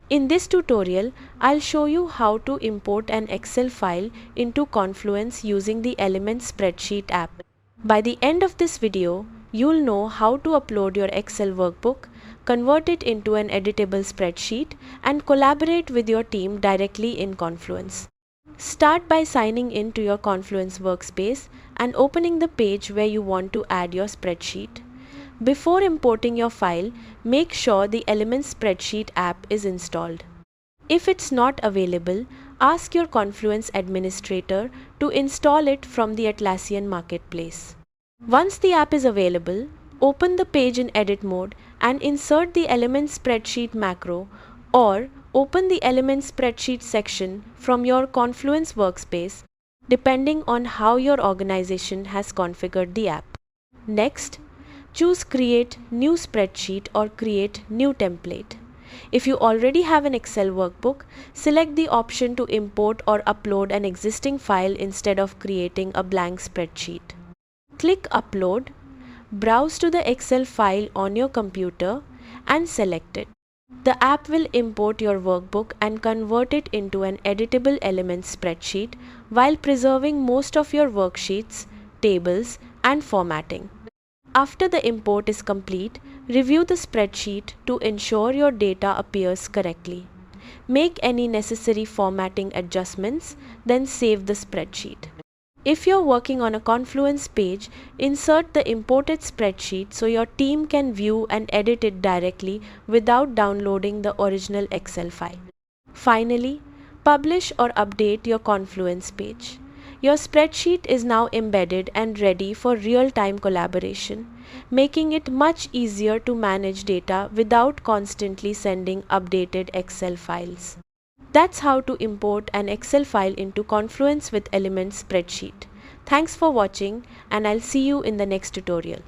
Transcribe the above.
In this tutorial, I'll show you how to import an Excel file into Confluence using the Elements Spreadsheet app. By the end of this video, you'll know how to upload your Excel workbook, convert it into an editable spreadsheet, and collaborate with your team directly in Confluence. Start by signing in to your Confluence workspace and opening the page where you want to add your spreadsheet. Before importing your file, make sure the Elements Spreadsheet app is installed. If it's not available, ask your Confluence administrator to install it from the Atlassian marketplace. Once the app is available, open the page in edit mode and insert the Elements Spreadsheet macro, or open the Elements Spreadsheet section from your Confluence workspace, depending on how your organization has configured the app. Next, choose Create New Spreadsheet or Create New Template. If you already have an Excel workbook, select the option to import or upload an existing file instead of creating a blank spreadsheet. Click Upload, browse to the Excel file on your computer and select it. The app will import your workbook and convert it into an editable Elements spreadsheet while preserving most of your worksheets, tables, and formatting. After the import is complete, review the spreadsheet to ensure your data appears correctly. Make any necessary formatting adjustments, then save the spreadsheet. If you're working on a Confluence page, insert the imported spreadsheet so your team can view and edit it directly without downloading the original Excel file. Finally, publish or update your Confluence page. Your spreadsheet is now embedded and ready for real-time collaboration, making it much easier to manage data without constantly sending updated Excel files. That's how to import an Excel file into Confluence with Elements Spreadsheet. Thanks for watching, and I'll see you in the next tutorial.